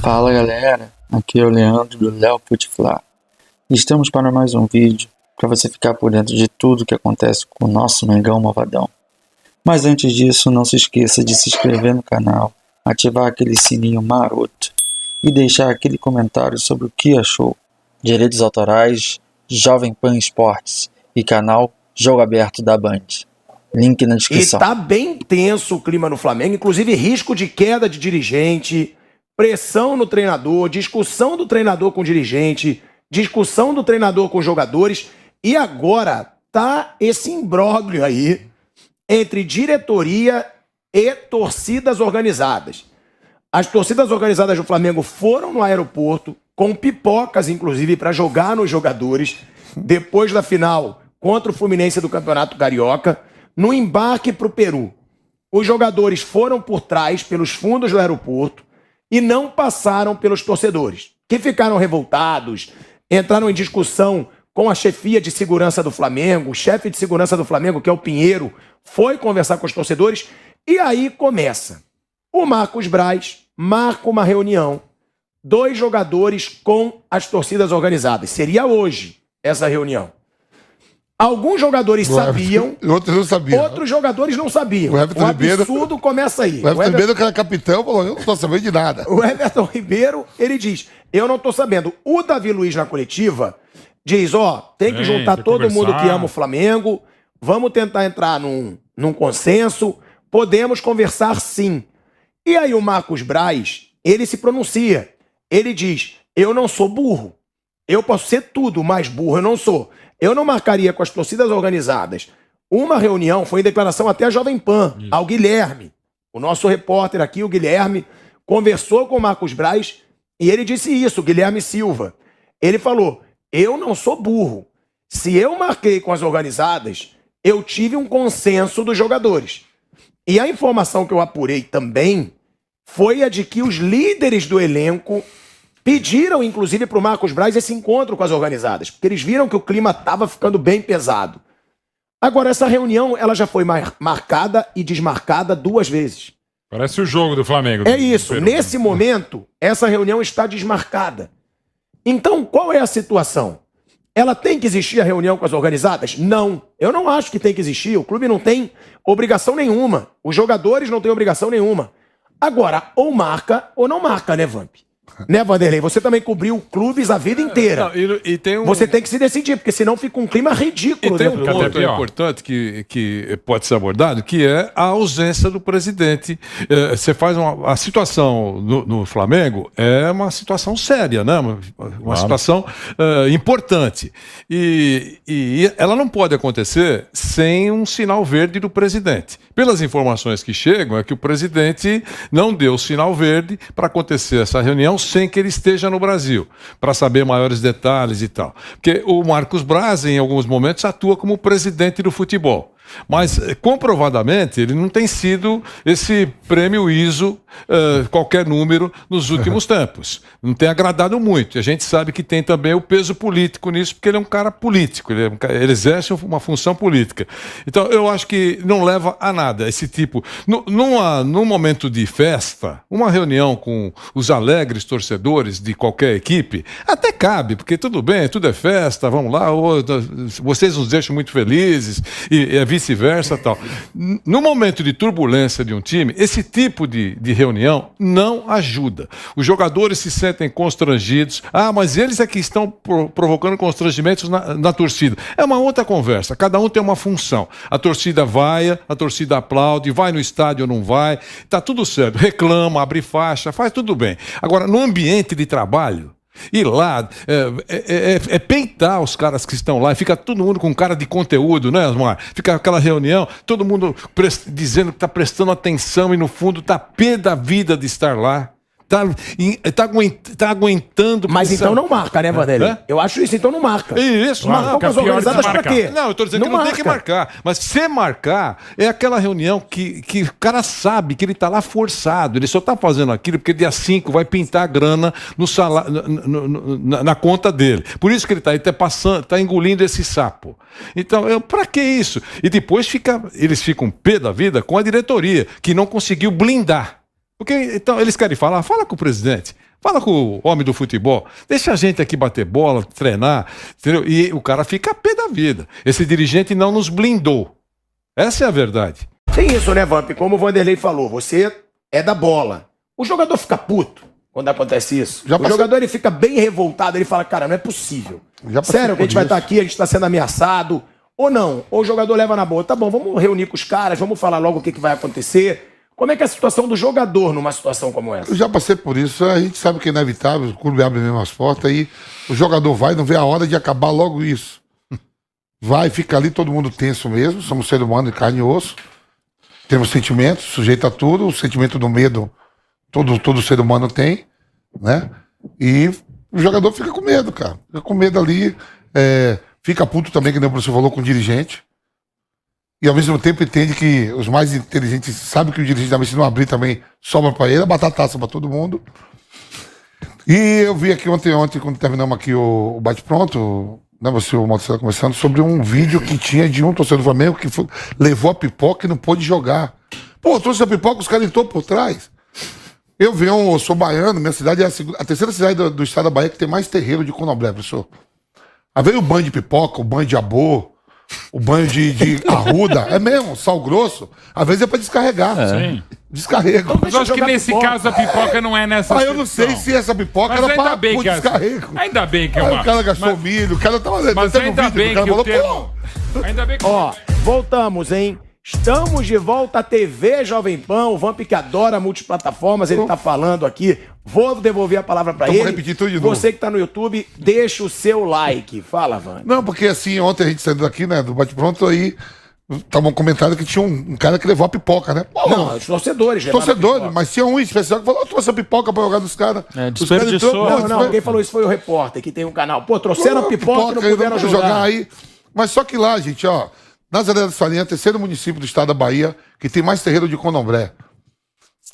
Fala galera, aqui é o Leandro do Léo Putiflá. Estamos para mais um vídeo para você ficar por dentro de tudo que acontece com o nosso Mengão Malvadão. Mas antes disso, não se esqueça de se inscrever no canal, ativar aquele sininho maroto e deixar aquele comentário sobre o que achou. Direitos autorais, Jovem Pan Esportes e canal Jogo Aberto da Band. Link na descrição. E tá bem tenso o clima no Flamengo, inclusive risco de queda de dirigente, pressão no treinador, discussão do treinador com o dirigente, discussão do treinador com os jogadores. E agora tá esse imbróglio aí entre diretoria e torcidas organizadas. As torcidas organizadas do Flamengo foram no aeroporto, com pipocas, inclusive, para jogar nos jogadores, depois da final contra o Fluminense do Campeonato Carioca, no embarque para o Peru. Os jogadores foram por trás, pelos fundos do aeroporto, e não passaram pelos torcedores, que ficaram revoltados, entraram em discussão com a chefia de segurança do Flamengo, o chefe de segurança do Flamengo, que é o Pinheiro, foi conversar com os torcedores, e aí começa. O Marcos Braz marca uma reunião, 2 jogadores com as torcidas organizadas. Seria hoje essa reunião. Alguns jogadores sabiam, outros não sabiam. Outros jogadores não sabiam. O Everton Ribeiro, absurdo começa aí. O Everton Ribeiro, que era capitão, falou: eu não estou sabendo de nada. O Everton Ribeiro, ele diz: eu não estou sabendo. O Davi Luiz, na coletiva, diz: tem que juntar todo mundo que ama o Flamengo, vamos tentar entrar num consenso, podemos conversar sim. E aí o Marcos Braz, ele se pronuncia. Ele diz: eu não sou burro. Eu posso ser tudo, mas burro eu não sou. Eu não marcaria com as torcidas organizadas uma reunião, foi em declaração até a Jovem Pan, ao Guilherme. O nosso repórter aqui, o Guilherme, conversou com o Marcos Braz e ele disse isso, o Guilherme Silva. Ele falou: eu não sou burro. Se eu marquei com as organizadas, eu tive um consenso dos jogadores. E a informação que eu apurei também foi a de que os líderes do elenco pediram, inclusive, para o Marcos Braz esse encontro com as organizadas, porque eles viram que o clima estava ficando bem pesado. Agora, essa reunião ela já foi marcada e desmarcada 2 vezes. Parece o jogo do Flamengo. É isso. Nesse momento, essa reunião está desmarcada. Então, qual é a situação? Ela tem que existir a reunião com as organizadas? Não. Eu não acho que tem que existir. O clube não tem obrigação nenhuma. Os jogadores não têm obrigação nenhuma. Agora, ou marca ou não marca, né, Vamp? Né, Vanderlei? Você também cobriu clubes a vida inteira. Não, Você tem que se decidir, porque senão fica um clima ridículo. E tem um ponto importante que pode ser abordado, que é a ausência do presidente. Você faz a situação no Flamengo é uma situação séria, né? Uma situação importante. E ela não pode acontecer sem um sinal verde do presidente. Pelas informações que chegam, é que o presidente não deu sinal verde para acontecer essa reunião sem que ele esteja no Brasil, para saber maiores detalhes e tal. Porque o Marcos Braz, em alguns momentos, atua como presidente do futebol. Mas, comprovadamente, ele não tem sido esse prêmio ISO, qualquer número, nos últimos tempos. Não tem agradado muito. E a gente sabe que tem também o peso político nisso, porque ele é um cara político, ele exerce uma função política. Então, eu acho que não leva a nada esse tipo. Num momento de festa, uma reunião com os alegres torcedores de qualquer equipe, até cabe, porque tudo bem, tudo é festa, vamos lá, vocês nos deixam muito felizes, e vice-versa, tal. No momento de turbulência de um time, esse tipo de reunião não ajuda. Os jogadores se sentem constrangidos. Mas eles é que estão provocando constrangimentos na torcida. É uma outra conversa. Cada um tem uma função. A torcida vai, a torcida aplaude, vai no estádio ou não vai. Tá tudo certo. Reclama, abre faixa, faz tudo bem. Agora, no ambiente de trabalho, e lá, peitar os caras que estão lá, e fica todo mundo com cara de conteúdo, né, Osmar? Fica aquela reunião, todo mundo dizendo que está prestando atenção e no fundo está pé da vida de estar lá. Tá aguentando. Mas então não marca, né, Vanderlei? Eu acho isso, então não marca. Isso, marca com as organizadas pra quê? Não, eu tô dizendo que não tem que marcar. Mas se marcar, é aquela reunião que o cara sabe que ele tá lá forçado. Ele só tá fazendo aquilo porque dia 5 vai pintar a grana no salário, na conta dele. Por isso que ele tá engolindo esse sapo. Então, pra que isso? E depois eles ficam pé da vida com a diretoria, que não conseguiu blindar. Porque, então, eles querem falar, fala com o presidente. Fala com o homem do futebol. Deixa a gente aqui bater bola, treinar, entendeu? E o cara fica a pé da vida. Esse dirigente não nos blindou. Essa é a verdade. Tem isso, né, Vamp? Como o Vanderlei falou, você é da bola. O jogador fica puto quando acontece isso. O jogador ele fica bem revoltado, ele fala, cara, não é possível. Sério que a gente vai estar aqui, a gente está sendo ameaçado. Ou não, ou o jogador leva na boa. Tá bom, vamos reunir com os caras, vamos falar logo o que vai acontecer. Como é que é a situação do jogador numa situação como essa? Eu já passei por isso, a gente sabe que é inevitável, o clube abre mesmo as portas, aí o jogador vai, não vê a hora de acabar logo isso. Vai, fica ali, todo mundo tenso mesmo, somos seres humanos de carne e osso, temos sentimentos, sujeito a tudo, o sentimento do medo, todo ser humano tem, né? E o jogador fica com medo, cara, fica com medo ali, fica puto também, que nem o professor falou, com o dirigente. E ao mesmo tempo entende que os mais inteligentes sabem que o dirigente também, se não abrir também, sobra para ele, a batataça para todo mundo. E eu vi aqui ontem quando terminamos aqui o bate-pronto, né, você, o Marcelo conversando, sobre um vídeo que tinha de um torcedor do Flamengo que levou a pipoca e não pôde jogar. Pô, trouxe a pipoca, os caras entrou por trás. Eu sou baiano, minha cidade é a terceira cidade do estado da Bahia que tem mais terreiro de candomblé, professor. Aí veio o banho de pipoca, o banho de abô, o banho de arruda, é mesmo, sal grosso, às vezes é pra descarregar. Sim. Descarrego. Mas eu acho que nesse caso a pipoca não é nessa eu não sei se essa pipoca era para o descarrego. Ainda bem que é Aí uma... o cara gastou milho, o cara tava... Mas ainda bem que o termo... Ainda bem que... Ó, voltamos, hein? Estamos de volta à TV Jovem Pan, o Vamp que adora multiplataformas, ele tá falando aqui. Vou devolver a palavra pra ele. Vou repetir tudo de novo. Você que tá no YouTube, deixa o seu like. Fala, Vamp. Não, porque assim, ontem a gente saindo daqui, né, do bate-pronto, aí tava um comentário que tinha um cara que levou a pipoca, né? Pô, não, os torcedores. Torcedores, mas tinha um especial que falou, eu trouxe a pipoca pra jogar dos caras. Desperdiçou. Não, quem falou isso foi o repórter, que tem um canal. Pô, trouxeram a pipoca e não puderam jogar aí. Mas só que lá, gente, ó, Nazaré das Farinhas, terceiro município do estado da Bahia, que tem mais terreiro de candomblé.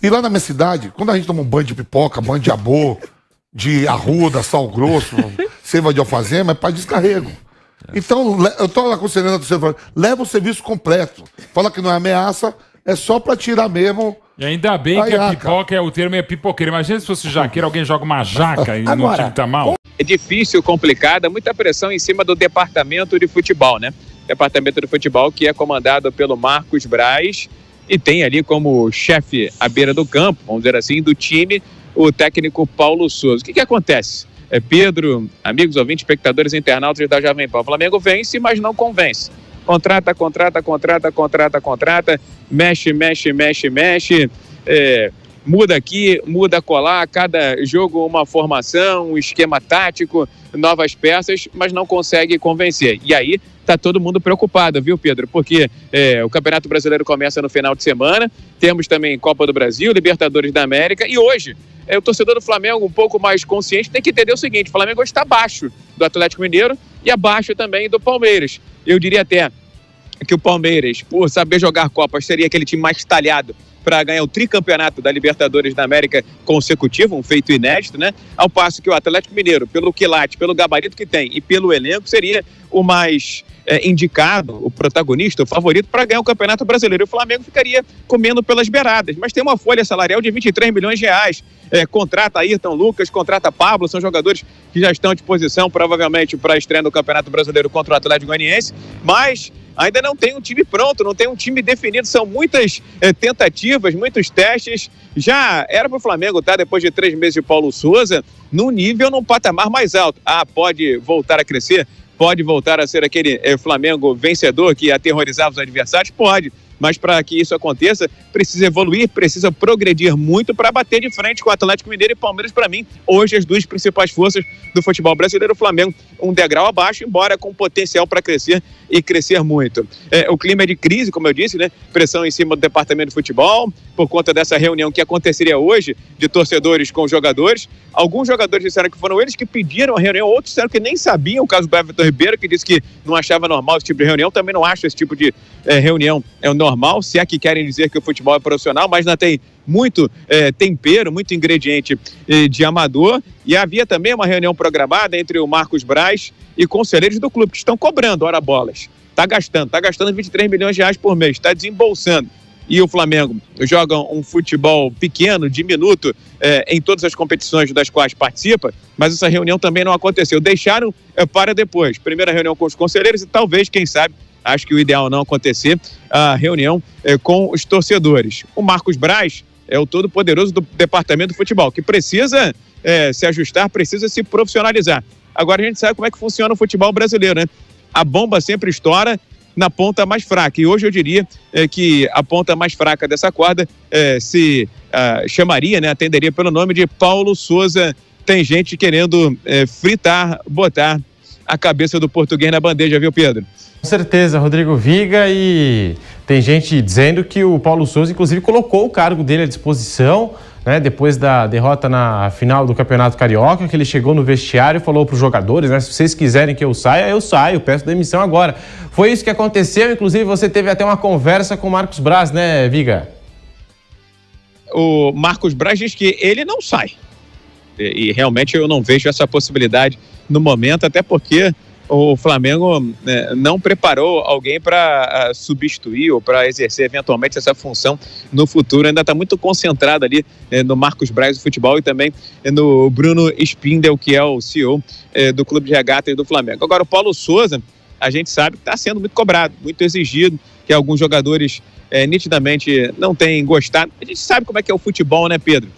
E lá na minha cidade, quando a gente toma um banho de pipoca, banho de abô, de arruda, sal grosso, seiva de alfazema, é para descarrego. Então, eu tô aconselhando a torcida, leva o serviço completo. Fala que não é ameaça, é só para tirar mesmo. E ainda bem que a pipoca, o termo é pipoqueiro. Imagina se fosse jaqueiro, alguém joga uma jaca e no time tá mal. É difícil, complicada, muita pressão em cima do departamento de futebol, né? Departamento de futebol que é comandado pelo Marcos Braz e tem ali como chefe à beira do campo, vamos dizer assim, do time, o técnico Paulo Souza. O que acontece? Pedro, amigos, ouvintes, espectadores, internautas da Jovem Pan, o Flamengo vence, mas não convence. Contrata, mexe, muda aqui, muda colar, cada jogo uma formação, um esquema tático, novas peças, mas não consegue convencer. E aí tá todo mundo preocupado, viu, Pedro? Porque o Campeonato Brasileiro começa no final de semana, temos também Copa do Brasil, Libertadores da América, e hoje o torcedor do Flamengo um pouco mais consciente tem que entender o seguinte: o Flamengo está abaixo do Atlético Mineiro e abaixo também do Palmeiras. Eu diria até que o Palmeiras, por saber jogar Copas, seria aquele time mais talhado para ganhar o tricampeonato da Libertadores da América consecutivo, um feito inédito, né? Ao passo que o Atlético Mineiro, pelo quilate, pelo gabarito que tem e pelo elenco, seria o mais indicado, o protagonista, o favorito para ganhar o Campeonato Brasileiro. O Flamengo ficaria comendo pelas beiradas, mas tem uma folha salarial de 23 milhões de reais. Contrata Ayrton Lucas, contrata Pablo, são jogadores que já estão à disposição, provavelmente, para a estreia no Campeonato Brasileiro contra o Atlético Goianiense, mas ainda não tem um time pronto, não tem um time definido, são muitas tentativas, muitos testes. Já era para o Flamengo estar, depois de 3 meses de Paulo Souza, num nível, num patamar mais alto. Pode voltar a crescer? Pode voltar a ser aquele Flamengo vencedor que aterrorizava os adversários? Pode. Mas para que isso aconteça, precisa evoluir, precisa progredir muito para bater de frente com o Atlético Mineiro e Palmeiras. Para mim, hoje as duas principais forças do futebol brasileiro, o Flamengo um degrau abaixo, embora com potencial para crescer e crescer muito. O clima é de crise, como eu disse, né? Pressão em cima do departamento de futebol, por conta dessa reunião que aconteceria hoje, de torcedores com jogadores. Alguns jogadores disseram que foram eles que pediram a reunião, outros disseram que nem sabiam, o caso do Everton Ribeiro, que disse que não achava normal esse tipo de reunião. Também não acho esse tipo de reunião normal, se é que querem dizer que o futebol é profissional, mas ainda tem muito tempero, muito ingrediente de amador. E havia também uma reunião programada entre o Marcos Braz e conselheiros do clube, que estão cobrando hora bolas. Está gastando 23 milhões de reais por mês, está desembolsando. e o Flamengo jogam um futebol pequeno, diminuto, em todas as competições das quais participa, mas essa reunião também não aconteceu. Deixaram para depois. Primeira reunião com os conselheiros e talvez, quem sabe, acho que o ideal não acontecer, a reunião com os torcedores. O Marcos Braz é o todo-poderoso do departamento de futebol, que precisa se ajustar, precisa se profissionalizar. Agora a gente sabe como é que funciona o futebol brasileiro, né? A bomba sempre estoura na ponta mais fraca. E hoje eu diria que a ponta mais fraca dessa corda se chamaria, né, atenderia pelo nome de Paulo Souza. Tem gente querendo botar a cabeça do português na bandeja, viu, Pedro? Com certeza, Rodrigo Viga, e tem gente dizendo que o Paulo Souza, inclusive, colocou o cargo dele à disposição, né, depois da derrota na final do Campeonato Carioca, que ele chegou no vestiário e falou para os jogadores, né, se vocês quiserem que eu saio, peço demissão agora. Foi isso que aconteceu, inclusive você teve até uma conversa com o Marcos Braz, né, Viga? O Marcos Braz diz que ele não sai. E realmente eu não vejo essa possibilidade no momento, até porque o Flamengo não preparou alguém para substituir ou para exercer eventualmente essa função no futuro. Ainda está muito concentrado ali no Marcos Braz do futebol e também no Bruno Spindel, que é o CEO do Clube de Regatas do Flamengo. Agora, o Paulo Souza, a gente sabe que está sendo muito cobrado, muito exigido, que alguns jogadores nitidamente não têm gostado. A gente sabe como é que é o futebol, né, Pedro?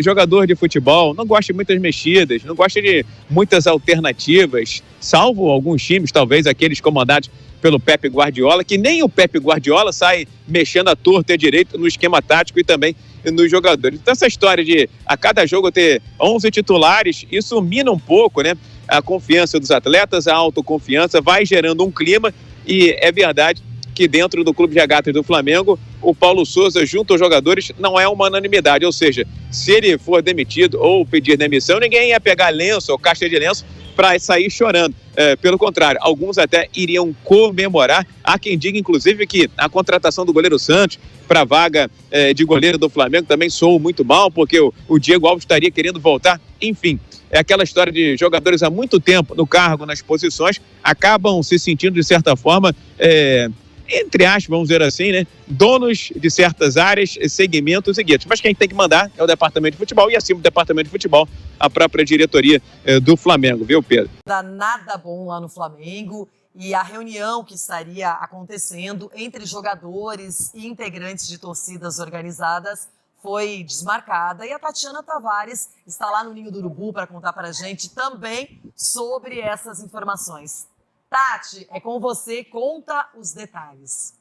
Jogador de futebol não gosta de muitas mexidas, não gosta de muitas alternativas, salvo alguns times, talvez aqueles comandados pelo Pepe Guardiola, que nem o Pepe Guardiola sai mexendo à torta e à direita no esquema tático e também nos jogadores. Então essa história de a cada jogo ter 11 titulares, isso mina um pouco, né, a confiança dos atletas, a autoconfiança, vai gerando um clima, e é verdade que dentro do Clube de Regatas do Flamengo, o Paulo Souza, junto aos jogadores, não é uma unanimidade. Ou seja, se ele for demitido ou pedir demissão, ninguém ia pegar lenço ou caixa de lenço para sair chorando. Pelo contrário, alguns até iriam comemorar. Há quem diga, inclusive, que a contratação do goleiro Santos para a vaga de goleiro do Flamengo também soou muito mal, porque o Diego Alves estaria querendo voltar. Enfim, é aquela história de jogadores há muito tempo no cargo, nas posições, acabam se sentindo, de certa forma, entre aspas, vamos dizer assim, né, donos de certas áreas, segmentos e guetos. Mas quem tem que mandar é o departamento de futebol, e acima do departamento de futebol, a própria diretoria do Flamengo, viu, Pedro? Nada bom lá no Flamengo, e a reunião que estaria acontecendo entre jogadores e integrantes de torcidas organizadas foi desmarcada, e a Tatiana Tavares está lá no Ninho do Urubu para contar para a gente também sobre essas informações. Tati, é com você, conta os detalhes.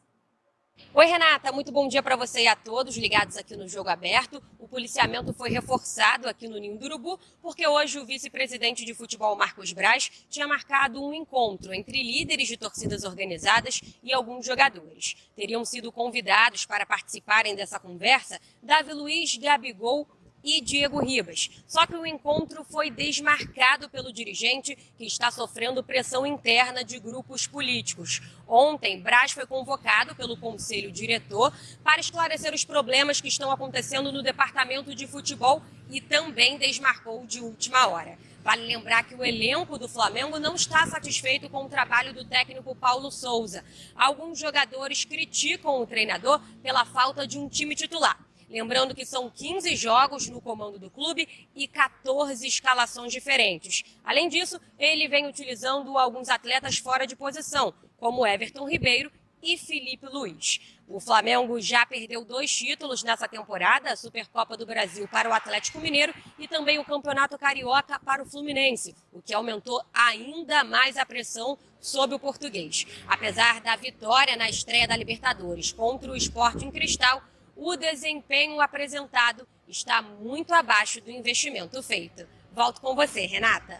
Oi, Renata, muito bom dia para você e a todos ligados aqui no Jogo Aberto. O policiamento foi reforçado aqui no Ninho do Urubu, porque hoje o vice-presidente de futebol, Marcos Braz, tinha marcado um encontro entre líderes de torcidas organizadas e alguns jogadores. Teriam sido convidados para participarem dessa conversa Davi Luiz, Gabigol e Diego Ribas. Só que o encontro foi desmarcado pelo dirigente, que está sofrendo pressão interna de grupos políticos. Ontem, Braz foi convocado pelo Conselho Diretor para esclarecer os problemas que estão acontecendo no departamento de futebol e também desmarcou de última hora. Vale lembrar que o elenco do Flamengo não está satisfeito com o trabalho do técnico Paulo Souza. Alguns jogadores criticam o treinador pela falta de um time titular. Lembrando que são 15 jogos no comando do clube e 14 escalações diferentes. Além disso, ele vem utilizando alguns atletas fora de posição, como Everton Ribeiro e Felipe Luiz. O Flamengo já perdeu 2 títulos nessa temporada, a Supercopa do Brasil para o Atlético Mineiro e também o Campeonato Carioca para o Fluminense, o que aumentou ainda mais a pressão sobre o português. Apesar da vitória na estreia da Libertadores contra o Sporting Cristal, o desempenho apresentado está muito abaixo do investimento feito. Volto com você, Renata.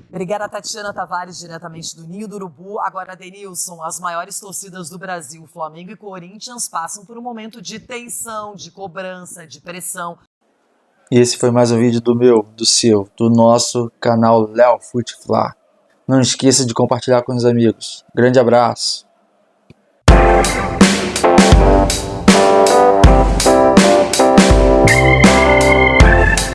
Obrigada, Tatiana Tavares, diretamente do Ninho do Urubu. Agora, Denilson, as maiores torcidas do Brasil, Flamengo e Corinthians, passam por um momento de tensão, de cobrança, de pressão. E esse foi mais um vídeo do seu, do nosso canal Léo Futeflá. Não esqueça de compartilhar com os amigos. Grande abraço.